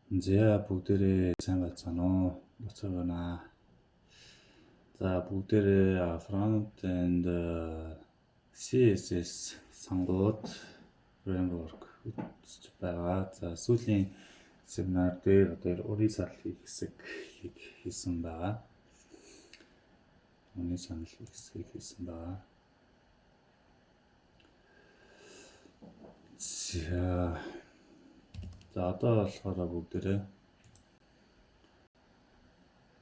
За бүгдээрээ сайн байцгаана уу? Буцаа байна. За бүгдээрээ front and CSS сонгоод framework үзэж байгаа. За сүүлийн семинар дээр одоо урийн санал хийх хэсгийг хийсэн байгаа. Урийн санал хийх хэсгийг хийсэн байгаа. За одоо болохоор бүгдээрээ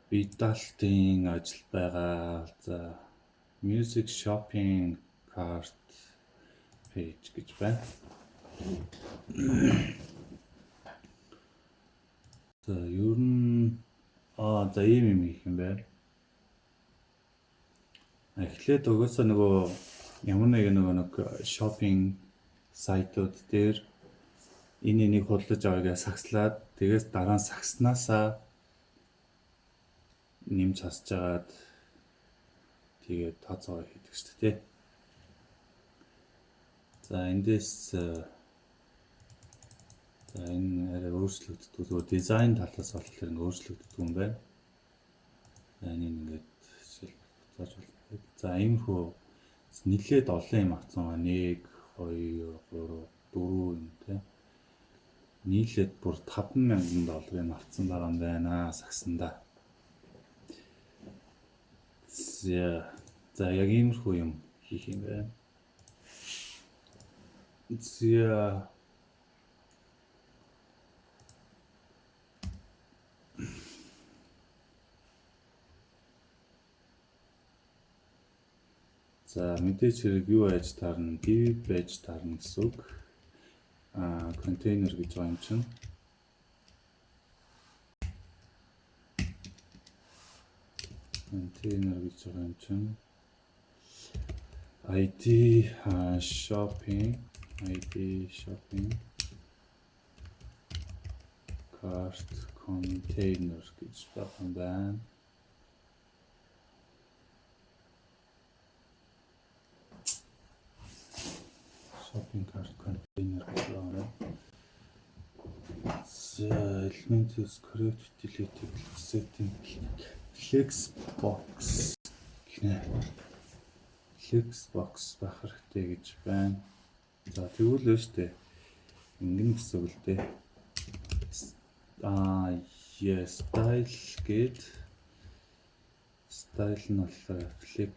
Бидалтын ажил байгаа. За music shopping cart page гэж байна. За ер нь за ийм хийх юм байна. Эхлээд угаасаа нөгөө ямар нэг shopping сайтууд дээр энийг худалдаж авъя гэж сагслаад тэгээс дараа нь сагснаасаа нэмж хасж агаад тэгээд тооцоо хийдэг шүү дээ. За эндээс энэ арай өөрчлөгддөг. Зөвхөн дизайн талаас болохоор ингэ өөрчлөгддөг юм байна. Энийг ингээд зааж болно. За иймэрхүү нэлээд олон юм авсан ба 1 2 3 4 юм тийм. Нийлээд бүр $5,000 авсан байгаа юм байна сагсандаа. За яг иймэрхүү юм хийх юм байна. За мэдээж хэрэг юу байж таарна, div байж таарна гэсэн үг. Контейнер гэж байгаа юм чинь. Контейнер гэж байгаа юм чинь. ID shopping cart container гэж байгаа юм байна. Shopping cart container гэж байна. Element is correct deleted setting flexbox гэнэ. Flexbox байх хэрэгтэй гэж байна. За тэгвэл л шүү дээ. Ингэн гэсэн үг л дээ. Style гээд style нь болохоор flex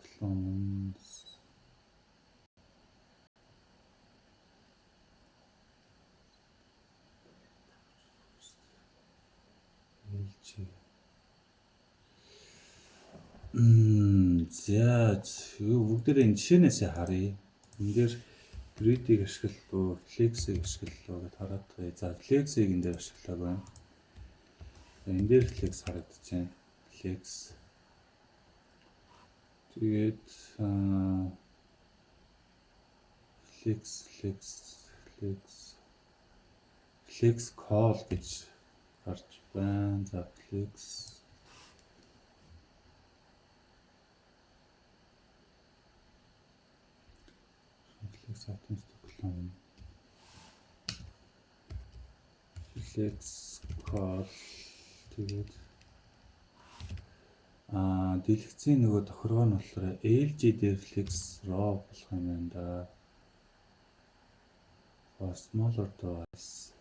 clones за бүгдээ энэ жишээнээсээ харъя. Энд дээр grid-ийг ашиглав, flex-ийг ашиглав гэж хараад байгаа. За flex-ийг энэ дээр ашиглав байна. Энэ дээр flex харагдаж байна. Тэгээд flex call гэж гарч байна. За flex items to clone. Flex call тэгээд дэлгэцийн нөгөө тохиргоо нь болохоор LG дээр flex raw болох юм байна да. For smaller device.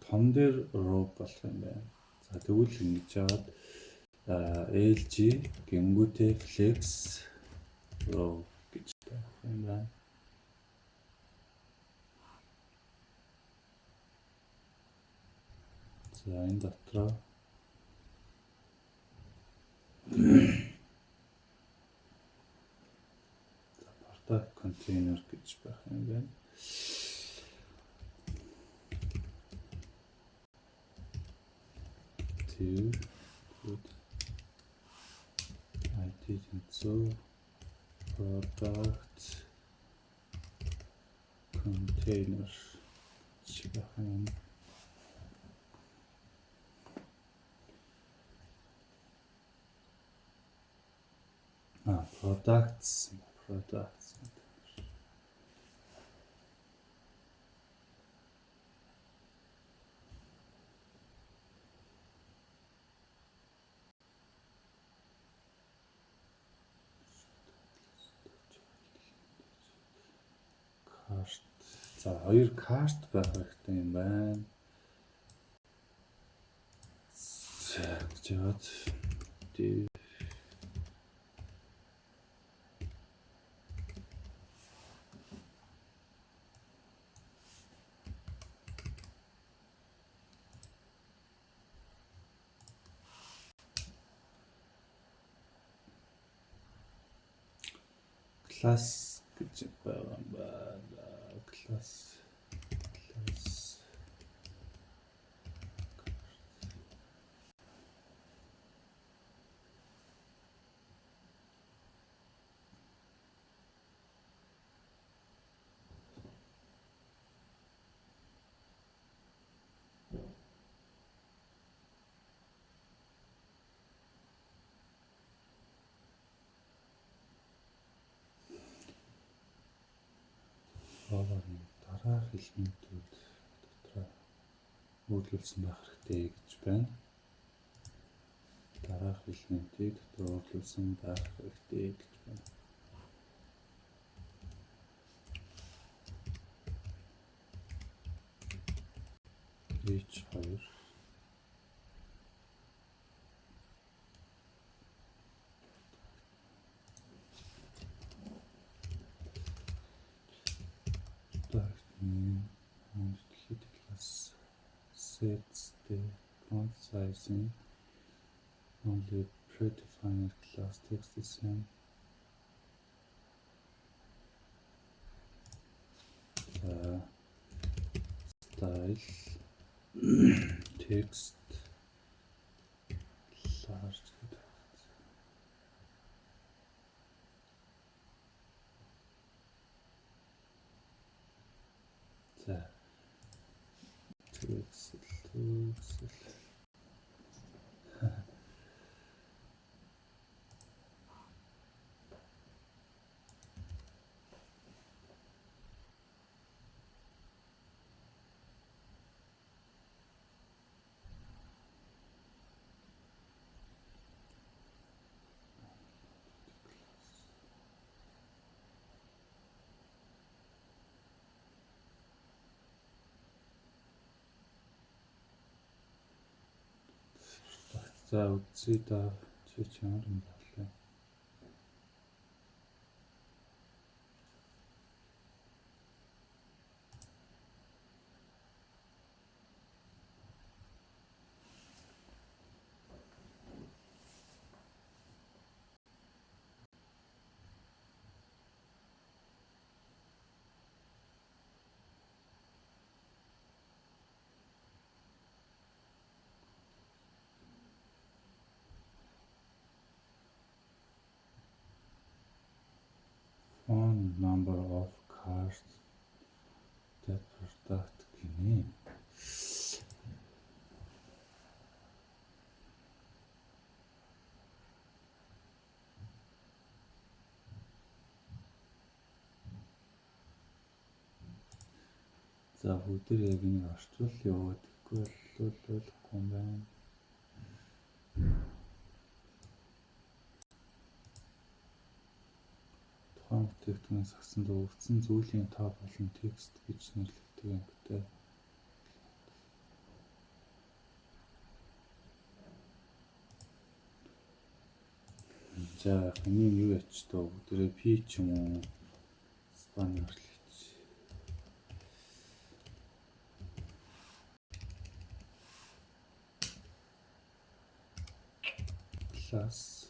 Том дээр raw болох юм байна. За тэгвэл ингэж яагаад LG гингүүтэй flex raw гэж байх юм байна. За энэ дотроо porta container гэж байх юм байна. Good. I didn't so product container чигээр products карт. За хоёр карт байх хэрэгтэй юм байна. За гэж яад класс гэж байгаа юм байна. Класс дараах элементүүд дотроо өөрлөлдсөн байх хэрэгтэй гэж байна. Дараах элементийг дотроо өөрлөлдсөн байх хэрэгтэй гэж байна. H2 sets the font sizing only predefined class text design style text large за за үзье да чи ямар юм боллоо. Phone number of cars that product гинэ. За бүгдээр яг энийг орчуул яваад ихгүй болохгүй юм байна. Тухайн бүтээгдэхүүнээс авсан дөрвөн зүйлийн тоо болон текст гэж нэрлэгддэг юм гэдэг. За энийг юу яач тоо бүгдээрээ P ч юм уу спан орлооч. Class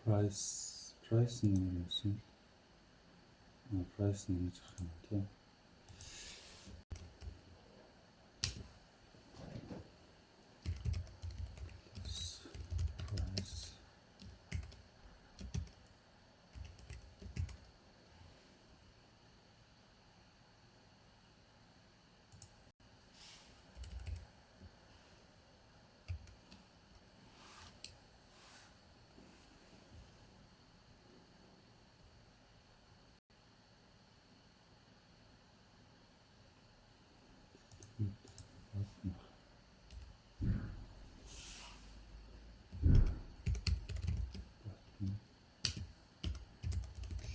price нэг юм эсвэл price нэг зах юм тийм.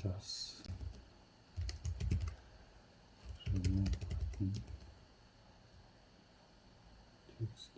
Plus remove text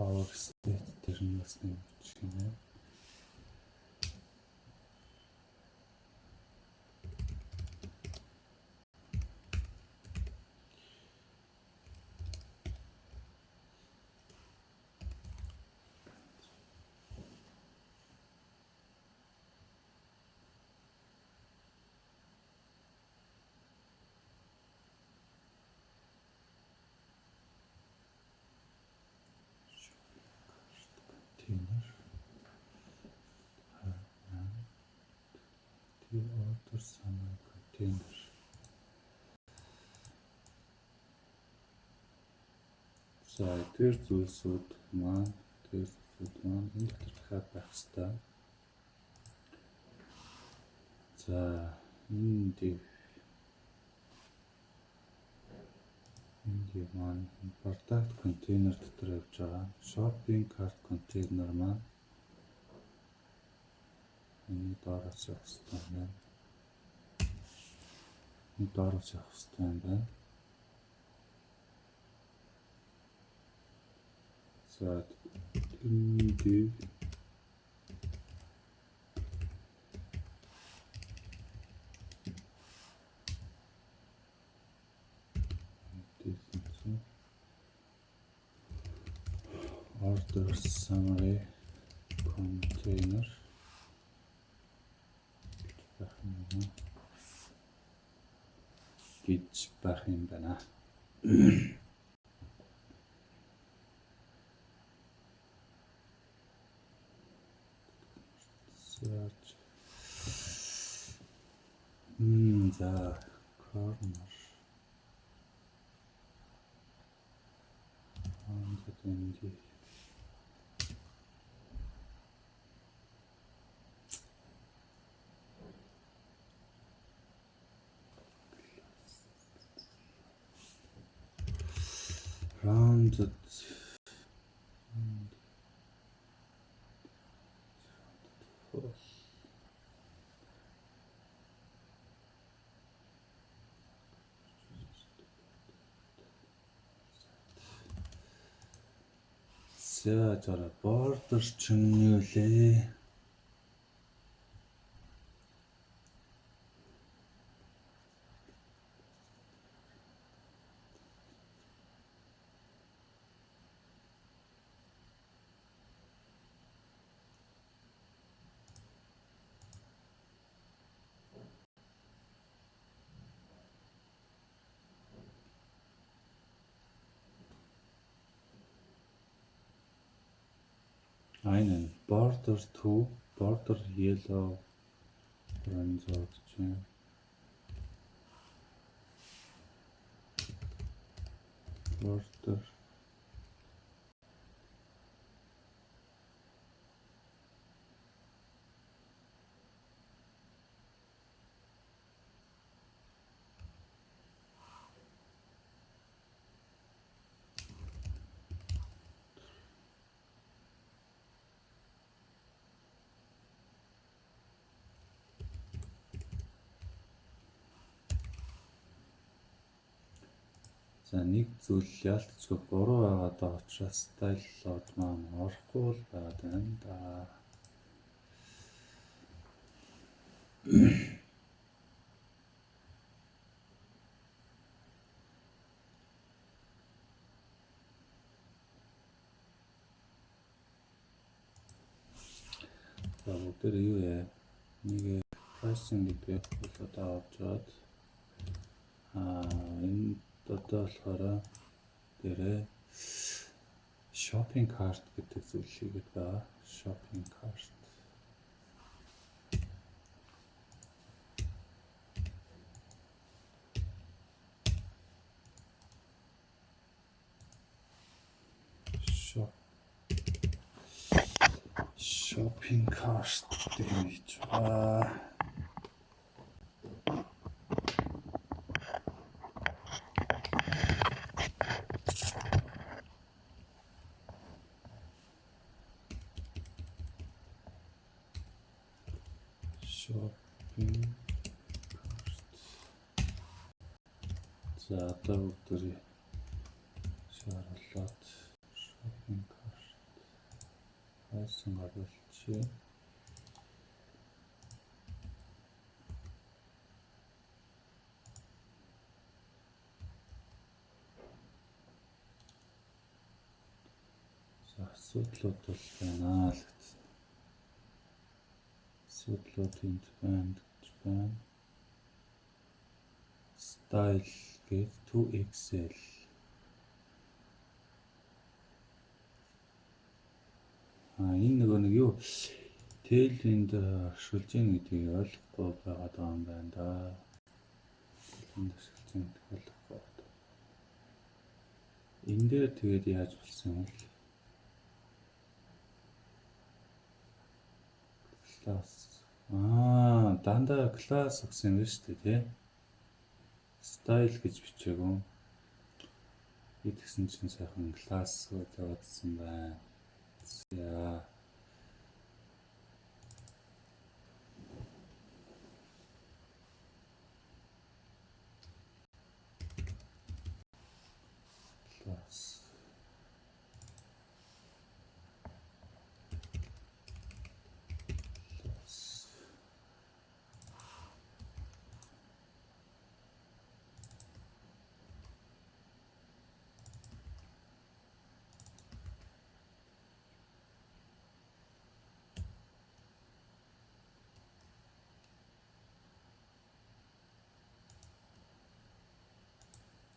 power state дээр нь бас нэг бичгэнэ. Order summary container. За тэр зүйлсүүд маань энэ дотор дахиад байх хэрэгтэй. За энэ div маань product container дотор явж байгаа. Shopping cart container маань энэ доороос явах хэрэгтэй байна. Энэ доороос явах хэрэгтэй байна. За энэ div order summary container гэж байх юм байна. Search. За corner. Rounded за border чинь юу лээ? Einen border to border yellow orange border За нэг зүйл яалтчгүй буруу байгаад байгаа учраас style load маань орохгүй л байгаад байна да. За бүгдээр юу яа? Нэг pricing гэдэг болоод аваад энэ одоо болохоор дээрээ shopping cart гэдэг зүйл хийгээд байгаа. Shopping cart. Shopping cart гэж байна. Shopping cart. За одоо бүгдээ шаарлаад shopping cart. Хайсан гадуулчи. За асуудлууд бол байна л гэсэн. Асуудлууд энд байна гэж байна. Style гээд 2XL. Энэ нэг юу tailwind оршуулж ийн гэдгийг ойлгохгүй байгаад байгаа юм байна да. Tailwind оршуулж ийн гэдгийг ойлгохгүй. Энэ дээр тэгээд яаж болсон юм бэ? Class. Дандаа class гэсэн юм шүү дээ, тий? Style гэж бичээгүй. Идгсэн чинь сайхан class гэж явуулсан байна. За. Class.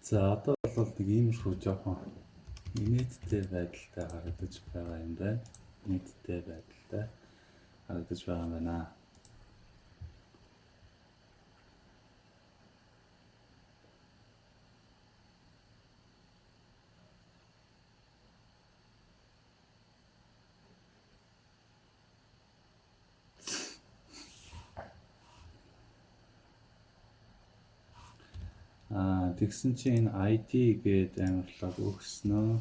За одоо бол нэг иймэрхүү жоохон инээдтэй байдалтай харагдаж байгаа юм байна. Инээдтэй байдалтай харагдаж байгаа юм байна. Тэгсэн чинь ID гээд амарлаг өгснөө.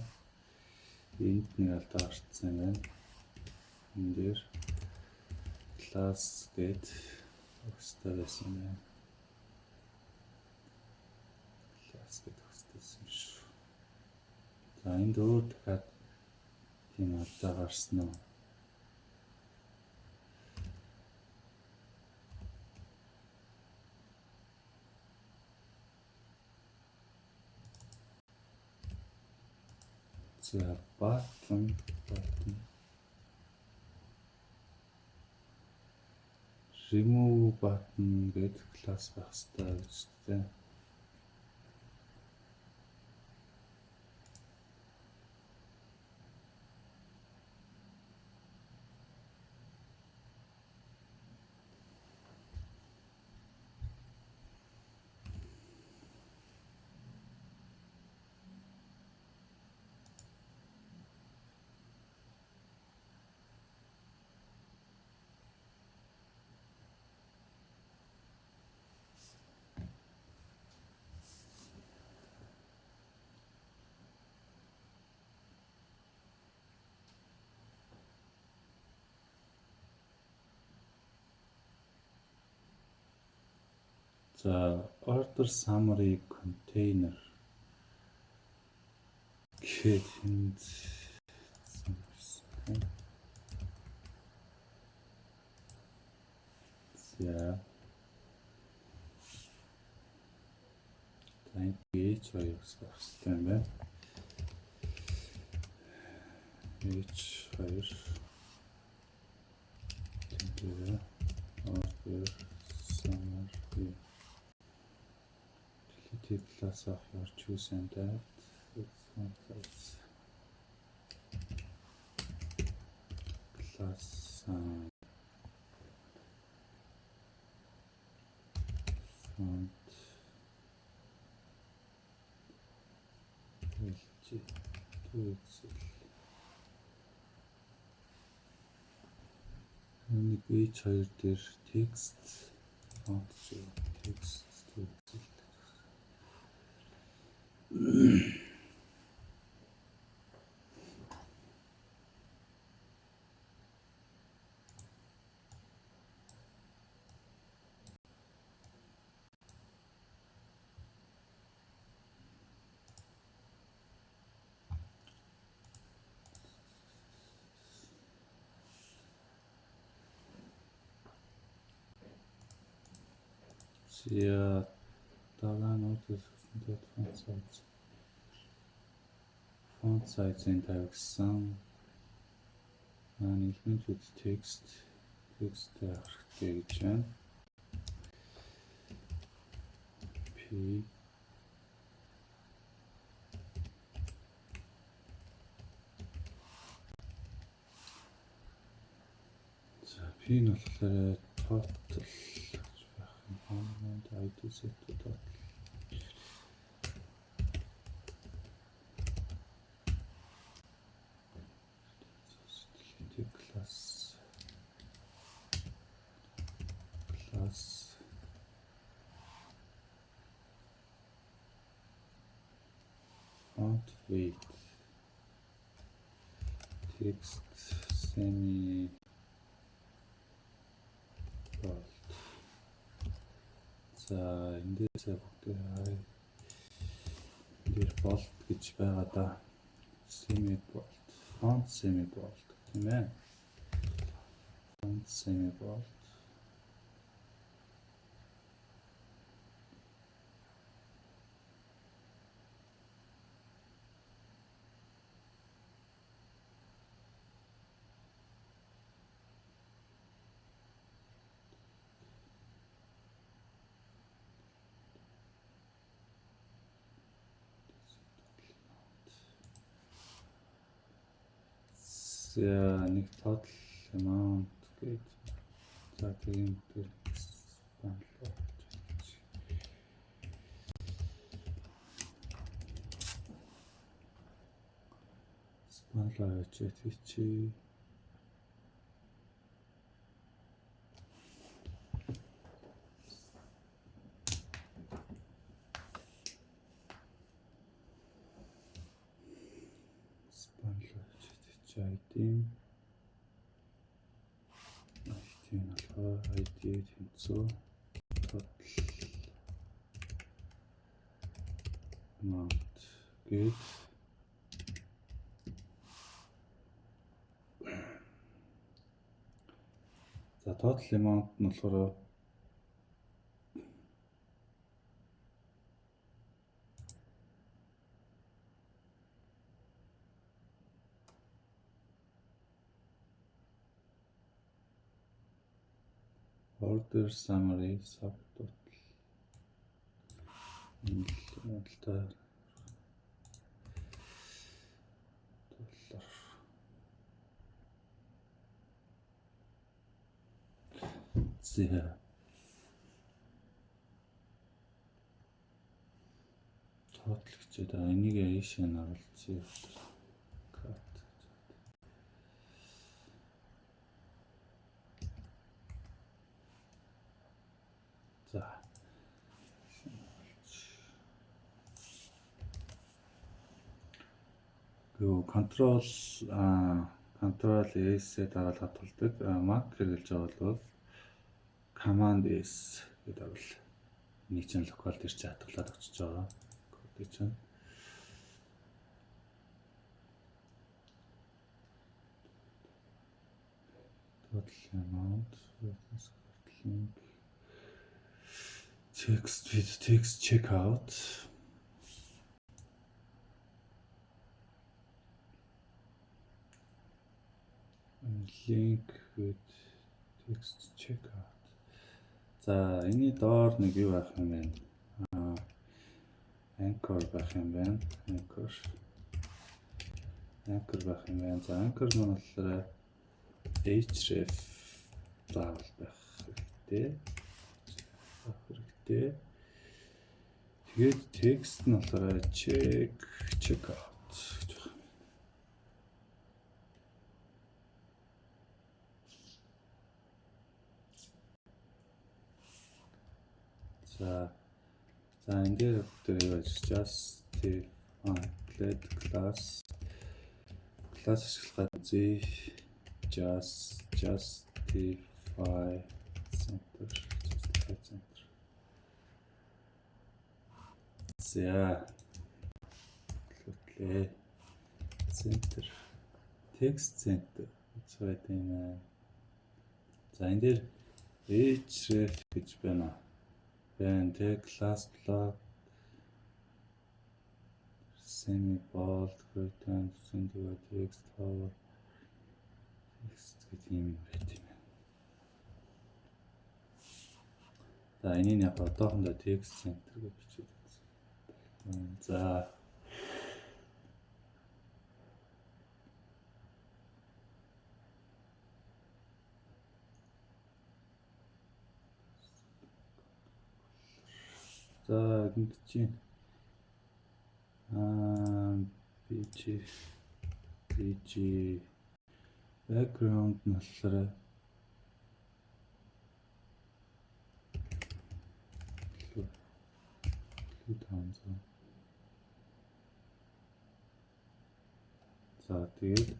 Энд нэг алдаа гарцсан юм байна. Энэ дээр class гээд өгстэй байсан юм байна. Class гээд өгстэйсэн шүү. За энд өөр дахиад тийм алдаа гарсан уу? За button remove button гэдэг класс байх хэрэгтэй гэж байна. За order summary container гэхэд энд за тань H2 гэсэн хэрэгтэй юм байна. H2 тэмдэгтэй order summary delete class of your chosen that class font LG 2XL нэг H2 дээр text font text 2XL я тагаанууд төсөвчөнд font size-ын тавьсан элементүүд text хэрэгтэй гэж байна. P за P нь болохоор total ID set total class font weight text semi bold за эндээс бүгдээ bold гэж байгаа да semi bold font semi bold тийм ээ font semi bold нэг total amount гэж за тийм дээр спанлаа чи ID болохоор ID тэнцүү total amount гэж за total amount нь болохоор order summary subtotal $$. За total гэж байгаа энийг ийшээ наруулчих. За control S-ээр дараалал хатуулдаг. Mac хэрэглэж байгаа бол command S гэдэг бол нэг чинь локал дээр ч хатуулаад очиж байгаа. Код чинь. total amount, link, text with text checkout. Link with text checkout. За энэний доор нэг юу байх юм бэ? Anchor байх юм байна. Anchor байх юм байна. За anchor нь болохоор href заавал байх хэрэгтэй. Тэгээд text нь болохоор checkout. За энэ дээр бүгдээ justify class ашиглах зүй justify center. За center text center гэдэг юм. За энэ дээр href гэж байна. Then class block semi bold return single text power text гэдэг юм байт юм. За энийг яг одоохондоо text center гэж бичиж байна. За энд чинь bg background нь болохоор за тэгээд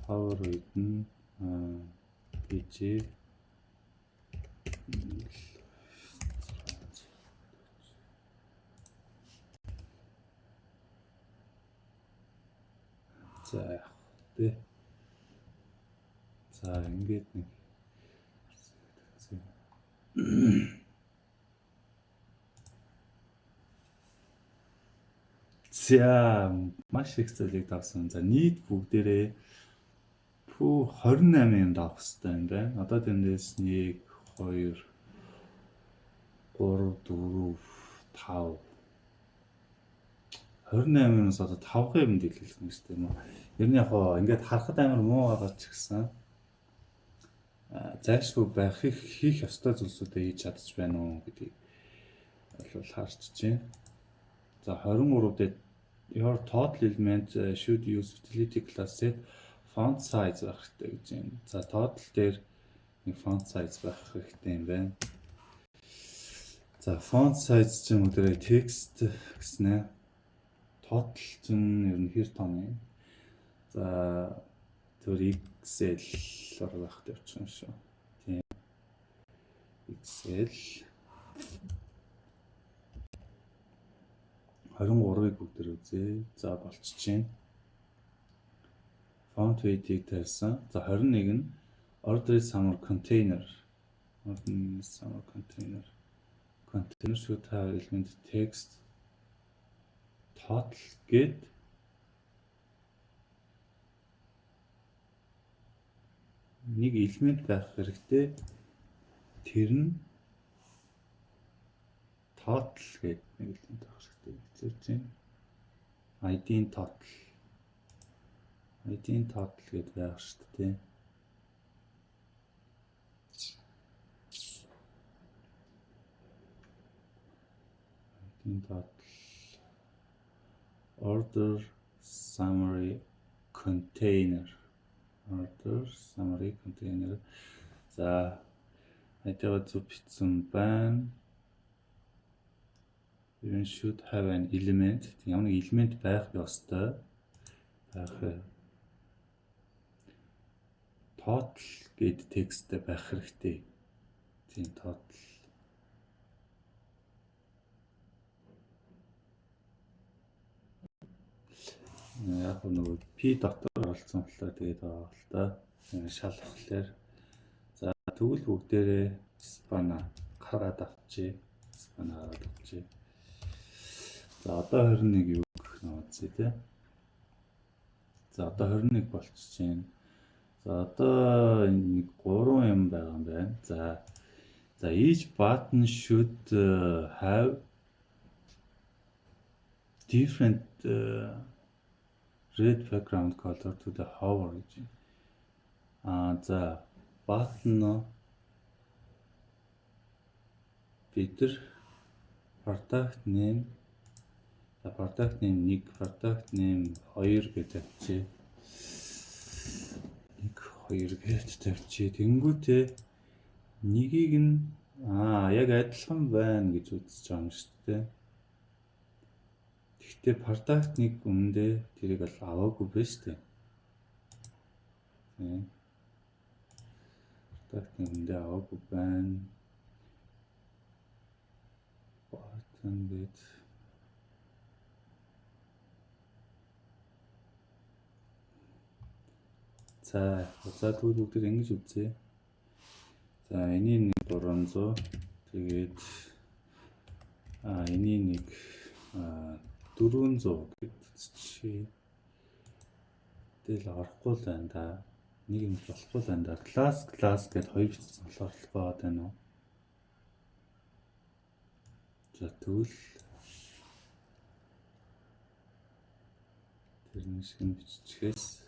power weight нь bg За ингээд нэг за маш их зүйлийг давсан. За нийт бүгдээрээ 28 юм давах хэрэгтэй юм байна. Одоо тэндээс 1 2 3 4 5 28-аас одоо 5 юм дэлгэлсэн шүү дээ юм уу. Ер нь яг ингээд харахад амар муу байгаа ч гэсэн зайлшгүй байх хийх ёстой зүйлсүүдээ хийж чадчих байна уу гэдгийг бол харч чинь. За 23 дээр your total element should use utility class set font size байх хэрэгтэй гэж байна. За total дээр нэг font size байх хэрэгтэй юм байна. За font size чинь өдрөө text гэснэ. Total чинь ер нь хэр том юм. За тэр Excel-оор байх гэж байна шүү. Тийм. Excel 23-ыг бүгдээр үзье. За болчихжээ. Font weight-ийг тавьсан. За 21 нь order summer container. Container should have element text total гэд нэг элемент байх хэрэгтэй. Тэр нь total гэд нэг элемент байх хэрэгтэй гэж байна. ID-ийн total гэд байх хэрэгтэй. ID-ийн total order summary container. За хэдийгээр зөв бичсэн байна. You should have an element. Ямар нэг элемент байх ёстой. Total гэд тексттэй байх хэрэгтэй. Тийм total. Яг нөгөө P дотор оролцсон болохоор тэгээд байгаа л да. Шалгахлаар За тэгвэл бүгдээрээ спана гаргаад авчи. Спана гаргаад авчи. За одоо 21 юу гэх нь үзье те. За одоо 21 болчихжээ. За одоо нэг 3 юм байгаа юм байна. За each button should have different red background color to the hover гэж. За button бид product name 1, product name 2 гэдэг чи 1 2 гэж тавьчих. Тэнгүүтээ нэгийг нь яг адилхан байна гэж үзэж байгаа юм шүү дээ. Гэхдээ product нэг өмнөдөө тэрийг бол аваагүй байна шүү дээ. Product нэг өмнөдөө аваагүй байна. Button гэж за тэгвэл бүгд ингэж үзье. За энийг нэг 300 тэгээд энийг нэг 400 гэдэг тэл орохгүй л байна да. Нэг юм болохгүй л байна да. Class гэдээ хоёр бичсэн болохоор болоод байна уу? За тэгвэл тэр нэг шиг биччихээс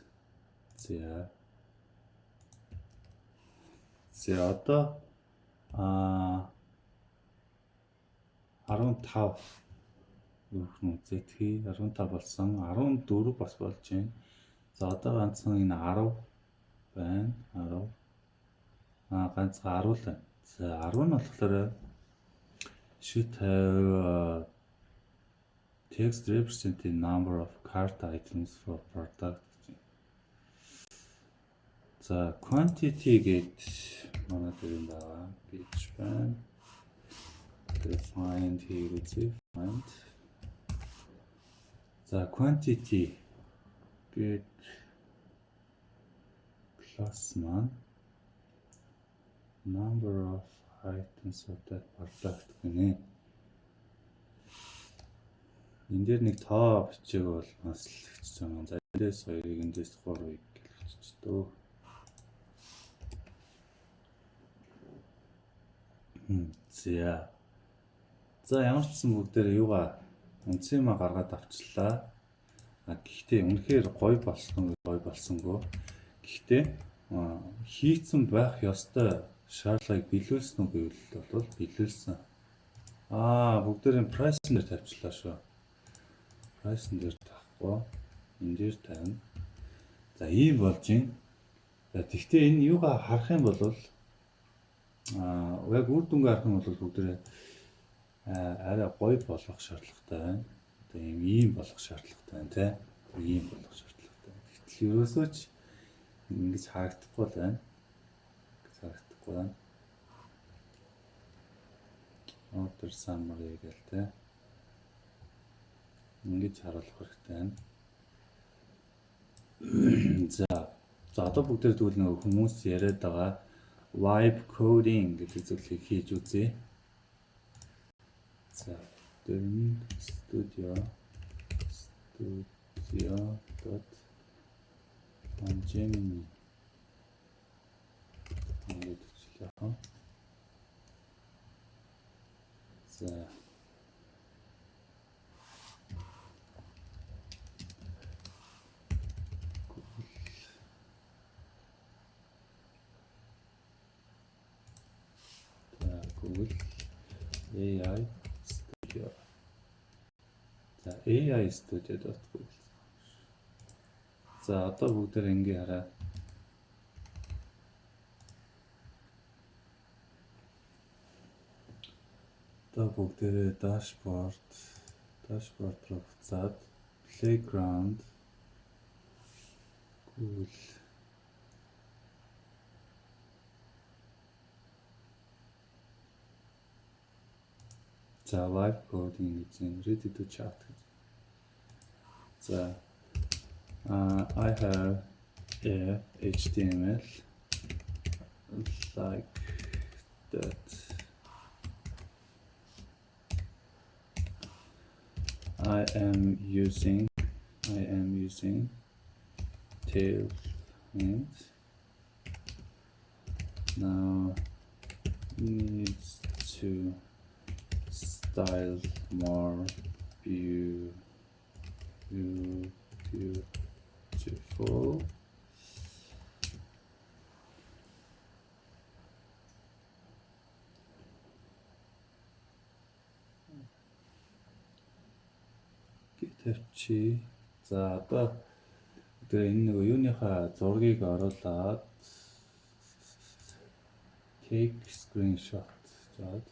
за одоо 15 юу гэх юм зэтгий 15 болсон 14 бас болж байна. За одоо ганцхан энэ 10 байна. 10 ганцхан 10 л байна. За 10 нь болохоор should have text representing number of cart items for product. За quantity гэж манай дээр юм байна. Page байна. Find here үзье. Find. За quantity гэж plus маань number of items of that product гэнэ. Энд дээр нэг тоо бичээг бол бас л хэвчэж байгаа. За эндээс 2-ыг эндээс 3-ыг гэлж дөө. За ямар ч гэсэн бүгдээр юугаа үнцэмаа гаргаад авчлаа. Гэхдээ үнэхээр гоё болсонгүй. Гэхдээ хийцэн байх ёстой шаардлагыг биелүүлсэн үү гэвэл бол биелүүлсэн. Бүгдээрийн price дээр тавьчлаа шүү. Price дээр тавихгүй. Энд дээр тавина. За ийм болж байна. За тэгвэл энэ юугаа харах юм бол яг үр дүнгээ харах юм бол бүгдээрээ арай гоё болох шаардлагатай байна. Одоо ийм болох шаардлагатай байна те. Ийм болох шаардлагатай. Гэтэл ерөөсөө ч ингэж харагдахгүй л байна. Order summary гэл те. Ингэж харуулах хэрэгтэй байна. За одоо бүгдээр тэгвэл нэг хүмүүс яриад байгаа vibe coding гэдэг зүйлийг хийж үзье. За studio.gemini ингэж хэлээ. За Google AI Studio. За AI Studio.google. За одоо бүгдээр ингэ хараа. Одоо бүгдээрээ dashboard руу буцаад playground Google за vibe coding гэж ready to chat гэж. За I have a HTML like that. I am using tailwind. Now needs to style more beautiful. тавьчих. За одоо тэгээ энэ нэг юуныхаа зургийг оруулаад take screenshot заад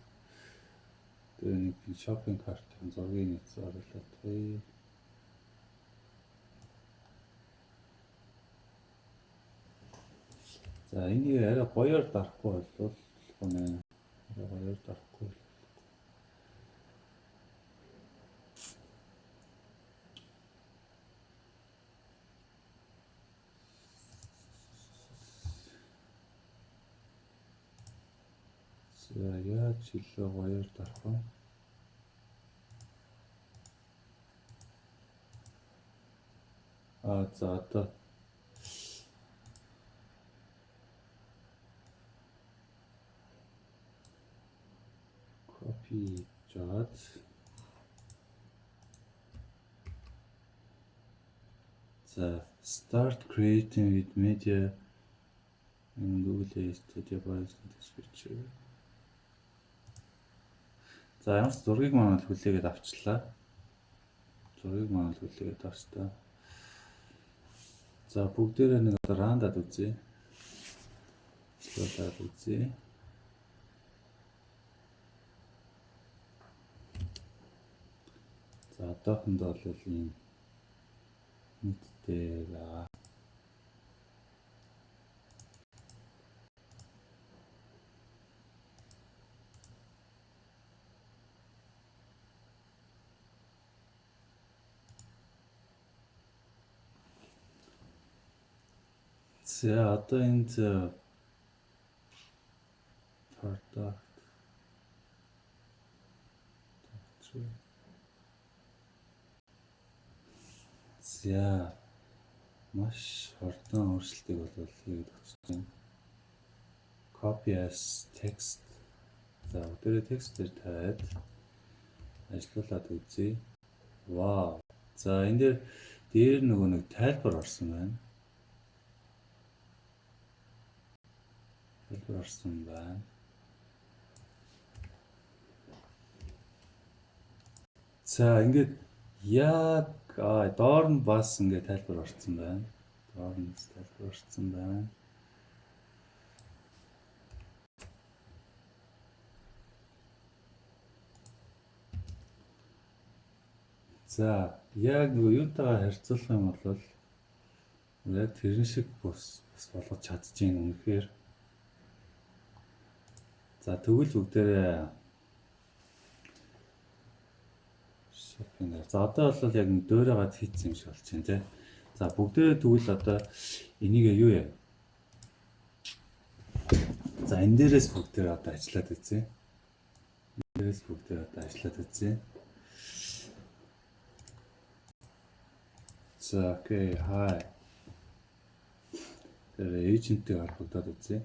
тэгээ нэг shopping cart-ын зургийг нэг оруулаад тэгээ. За энийг арай гоёор дарахгүй бол гонэ. Гоёор дарахгүй. За яаж илүү гоёор дарах вэ? За одоо copy жаад за start creating with media in Google Studio Base Switcher. За ямар ч зургийг манад хүлээгээд авчлаа. Зургийг манад хүлээгээд авчлаа. За бүгдээрээ нэг одоо рандад үзье. Скроллаад үзье. За одоохондоо бол ийм нийтдээ байгаа. За одоо энд product за маш хурдан өөрчлөлтийг бол хийгээд өгч байна. Copy as text. За өдөрөө текст дээр тавиад ажиллуулад үзье. Вау. За энэ дээр нөгөө нэг тайлбар орсон байна. Тайлбар орсон байна. За ингээд яг доор нь бас ингээд тайлбар орсон байна. Доор нь тайлбар орсон байна. За яг нөгөө юутайгаа харьцуулах юм бол яг тэрэн шиг бас болгож чадчихээн үнэхээр. За тэгвэл бүгдээрээ шопинг. За одоо бол яг нэг дөөрөөгаад хийцсэн юм шиг болж байна тий. За бүгдээрээ тэгвэл одоо энийг юу яа? За энэ дээрээс бүгдээрээ одоо ажиллаад үзье. Энэ дээрээс бүгдээрээ одоо ажиллаад үзье. За окей, хай. Тэр эйжентийг холбогдоод үзье.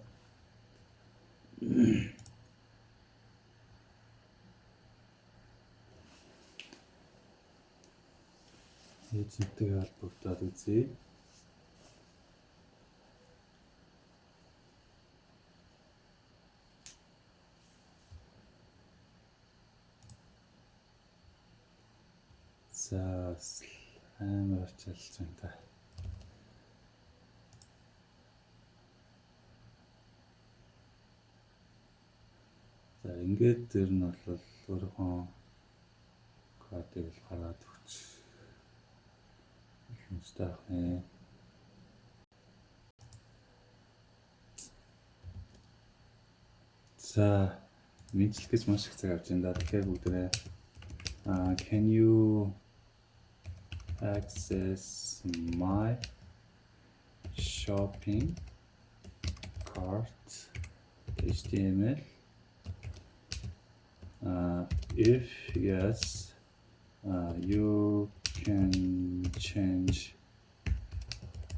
Эйжентийг холбогдоод үзье. За амар чалж байна та. За ингээд тэр нь бол өөрийнхөө кодыг гаргаад өгч юмстай ах нэ. За мэдлэх гэж маш их цаг авч байна да. Тэгэхээр бүгдээ can you access my shopping cart HTML. If yes, you can change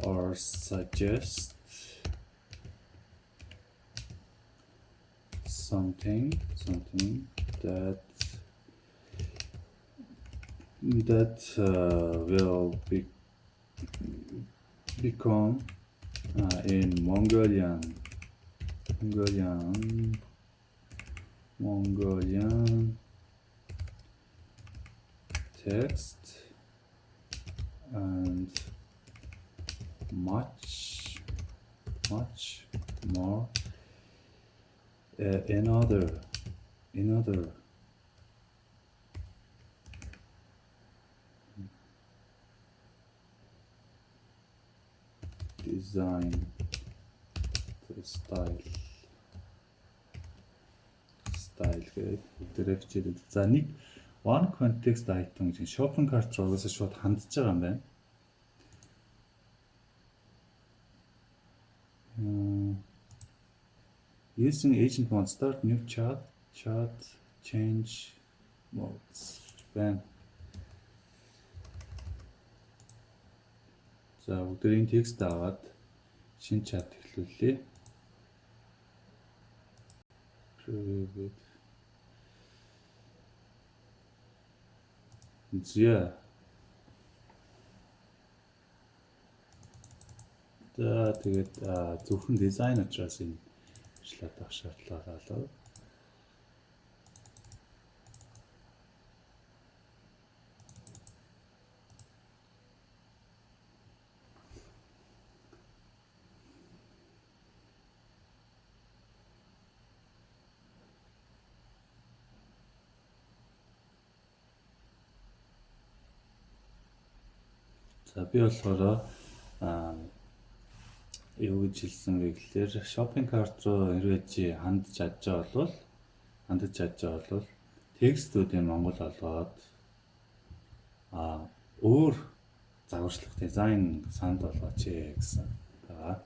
or suggest something that will become in Mongolian text and much more. Another design style гэдэг бүгдээрээ хичээлээд. За нэг one context item гэж shopping cart руу угаасаа шууд хандж байгаа юм байна. Using agent mode start new chat change modes. Байна. За бүгдээрийн текст аваад шинэ чат эхлүүллээ. За тэгээд зөвхөн дизайн учраас энэ шлаад авах шаардлага болоо. За би болохоор юу гэж хэлсэн бэ гэхээр shopping cart руу хэрвээ чи хандж чадж байгаа бол текстүүдийн монгол олгоод өөр загварчлах дизайн санд болгооч гэсэн байгаа.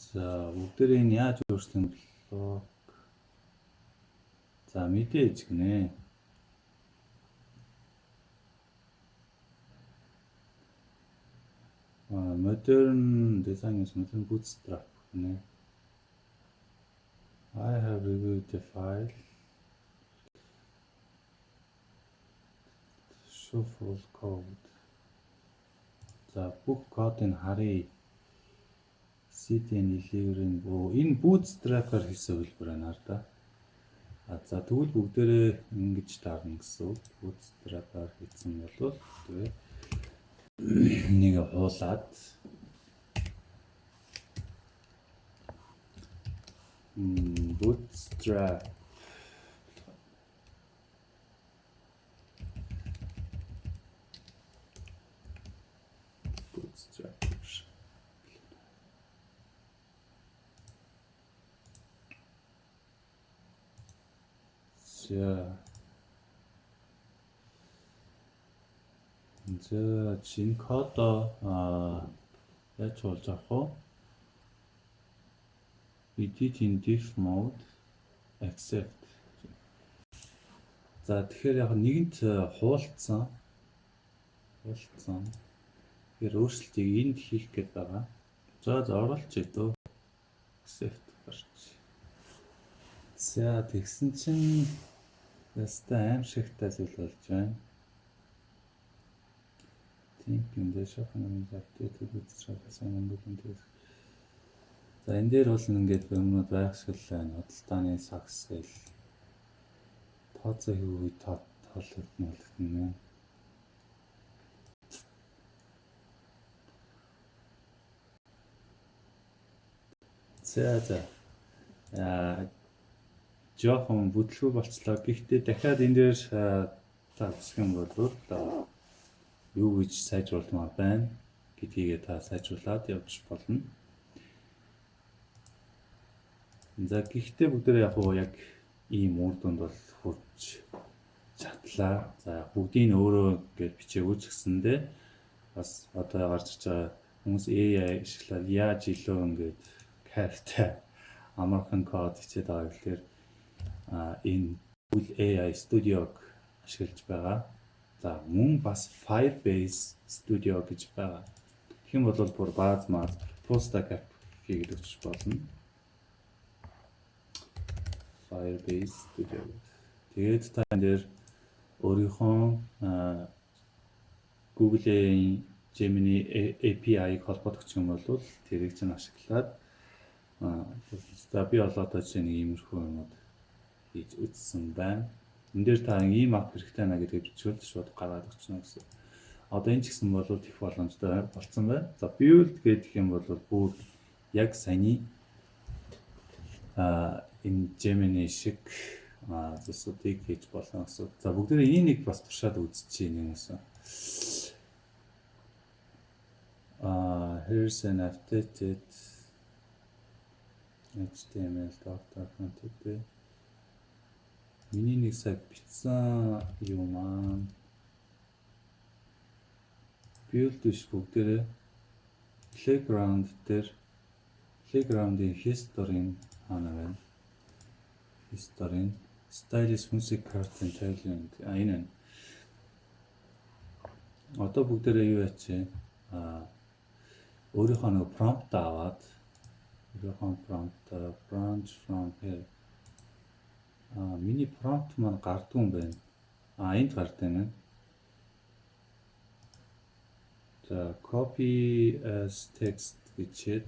За бүгдээ энэ яаж өөрчлөх юм болоо. За мэдээж гинэ. Modern design is modern bootstrap гинэ. I have reviewed the file. Show full code. За бүх кодыг харъя. CTN11-ийн энэ bootstrap-аар хийсэн хэлбэр байна да. За тэгвэл бүгдээрээ ингэж таарна гэсэн үг. Bootstrap-аар хийсэн бол тэгээ нэг хуулаад bootstrap За чин код яаж болж авах вэ? Edit in diff mode accept. За тэгэхээр яг нэгэнт хуулцсан. Тэгэхээр өөрчлөлтийг энд хийх гээд байгаа. За оруулж идөө. Accept гарч. За тэгсэн чинь ястай аимшигтай зүйл болж байна. Thinking the shopping updated with traffic and movement. За энэ дээр бол ингээд юмнууд байх шиг л байна. Худалдааны сакс гэл тооцоо хийгээгүй тоологдно. За жоохон бүтлгүй болцлоо. Гэхдээ дахиад энэ дээр та үзэх юм бол юу гэж сайжруулмаар байна гэдгийг та сайжруулад явж болно. За гэхдээ бүгдээ яг ийм үр дүнд бол хүрч чатлаа. За бүгдийг өөрөө ингээд бичээгүй ч гэсэндээ бас одоо гарч ирж байгаа хүмүүс AI ашиглаад яаж илүү ингээд кайфтай амархан код хичээд байгаа гэхээр энэ Google AI Studio-г ашиглаж байгаа. За мөн бас Firebase Studio гэж байгаа. Тэгэх юм бол бүр бааз маа full stack app хийгээд өгч болно. Firebase Studio. Тэгээд та энэ дээр өөрийнхөө Google-ийн Gemini API-г холбогдох юм бол тэрийг чинь ашиглаад за би одоо чинь иймэрхүү юмуд хийж үзсэн байна. Энд дээр та ийм ап хэрэгтэй байна гэдгийг бичвэл шууд гаргаад өгчнө гэсэн. Одоо энэ ч гэсэн бол тех боломжтой болсон байна. За build гэдэг юм бол бүр яг саяны энэ Gemini шиг зүйлсүүдийг хийж болно гэсэн. За бүгдээ энийг бас туршаад үзчихье нэгсэн. Here's an updated HTML document today. Миний нэг сая бичсэн юм аа. Build биш бүгдээ Playground-ийн history хаана байна? History, stylish music cartoon Thailand. Энэ. Одоо бүгдээ юу яач өөрийнхөө нэг prompt аваад өөрийнхөө branch from here. Миний prompt маань гардгүй юм байна. Энд гардаг юм. За copy as text гэчээд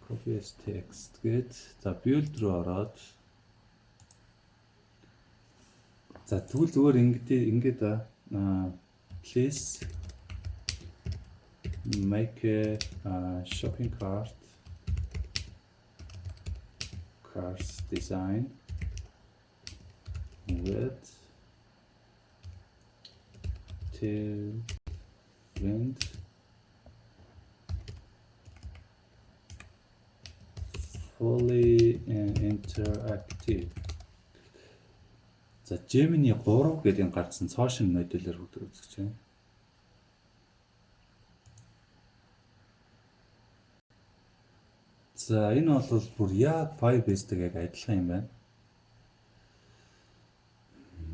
copy as text гэд за build руу ороод за тэгвэл зүгээр ингээд please make a shopping cart design with tailwind fully interactive. За Gemini 3 гэдэг гарсан цоошин модулээр хөтөр үзэж байна. За энэ бол бүр яг Firebase-тэй яг адилхан юм байна.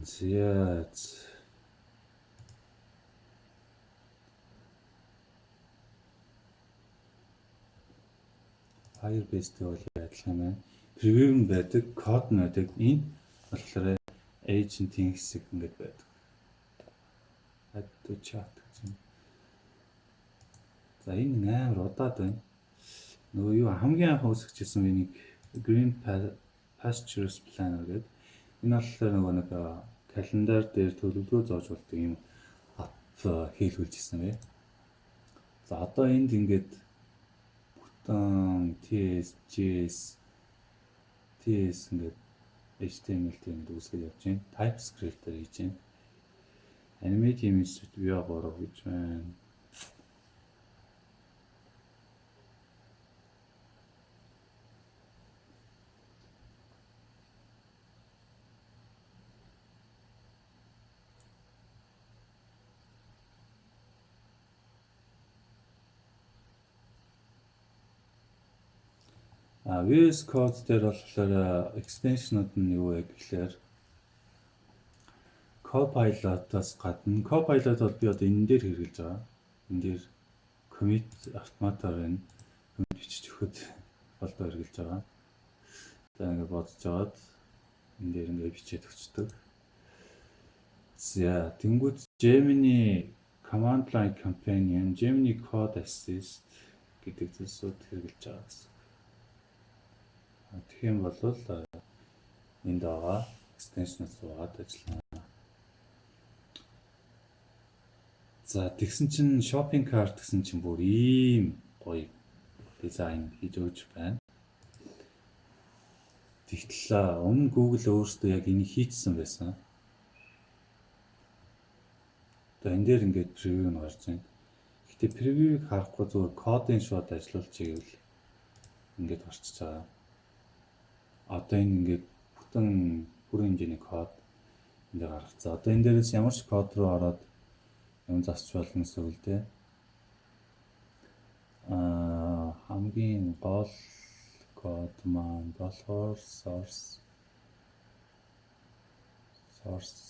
За Firebase-тэй бол адилхан байна. Preview нь байдаг, код нь байдаг. Энэ болохоор agent-ийн хэсэг ингээд байдаг. Add to chat гэсэн. За энэ амар удаад байна. Нөгөө юу хамгийн анх үүсгэжсэн миний Green Pastures Planner гэдэг. Энэ болохоор нөгөө нэг календар дээр төлөвлөгөө зоож болдог юм ап хийлгүүлжсэн бай. За одоо энд ингээд бүтэн TS ингээд HTML-тэй ингээд үүсгэж явж байна. TypeScript-ээр хийж байна. Animate image view 3 гэж байна. VS Code дээр болохоор extension-ууд нь юу вэ гэхээр Copilot-аас гадна Copilot бол би одоо энэ дээр хэрэгжилж байгаа. Энэ дээр commit автоматар энэ commit бичиж өгөхөд болдоо хэрэгжилж байгаа. За ингээд бодож жаад энэ дээр ингээд бичээд өгчдөг. За тэнгууд Gemini Command Line Companion, Gemini Code Assist гэдэг зүйлсүүд хэрэгжилж байгаа гэсэн. Тэгэх юм бол энд байгаа extension-аас суугаад ажиллана. За тэгсэн чинь shopping cart гэсэн чинь бүр ийм гоё дизайн хийж өгч байна. Тэгтэл өмнө Google өөрсдөө яг энийг хийчихсэн байсан. Одоо энэ дээр ингээд preview нь гарч байна. Гэхдээ preview-г харахгүй зүгээр кодын шууд ажиллуулж ивэл ингээд гарчиж байгаа. Одоо энэ ингээд бүтэн бүрэн хэмжээний код энд гарах. За одоо энэ дээрээс ямар ч код руу ороод юм засч болно гэсэн үг л дээ. Хамгийн гол код маань болохоор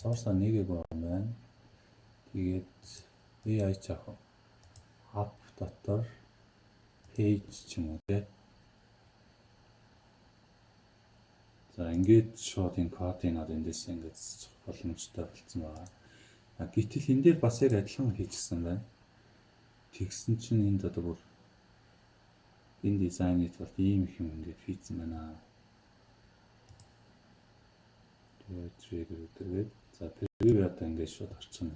source-а нэгийг байна. Тэгээд AI чаах app дотор page ч юм уу те. За ингээд шууд энэ кодыг над эндээс ингээд засчих боломжтой болсон байгаа. Гэтэл энэ дээр бас яг адилхан хийчихсэн байна. Тэгсэн чинь энд одоо бүр энэ дизайныг бол ийм их юм ингээд хийцэн байна. Тэгээд за preview одоо ингээд шууд орчихно.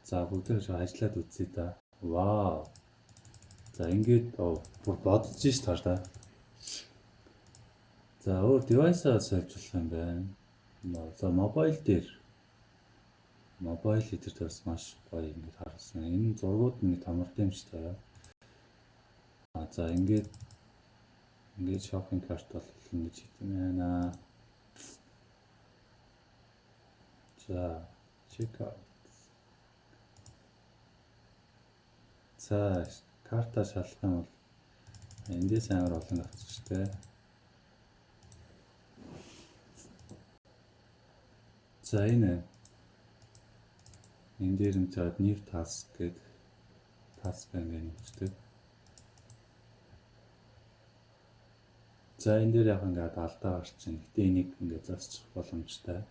За бүгдээ ажиллаад үзье да. Вау. За ингээд бүр бодож ш таар да. За өөр device-аа сольжуулах юм байна. За мобайл дээр бас маш гоё ингээд харсан. Энэ зургууд нэг тамарт юм шиг таа. За ингээд shopping cart бол ингэж хийх юм байна. За check out. За карта шалах юм бол эндээс амар олон авчих штэ. За энэ дээр нь чад new task гэдэг task байна гэжтэй. За энэ дээр яг ингээд алдаа гарчин. Гэтэ энийг ингээд засчих боломжтой.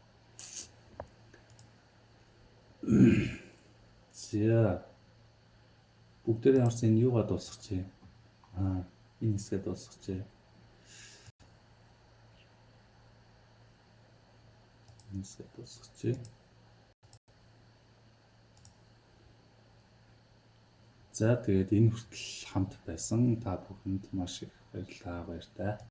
За бүгдээрээ харсан энэ юугаа дуусгачих. Энэ хэсгээ дуусгачих. За тэгээд энэ хүртэл хамт байсан та бүхэнд маш их баярлалаа.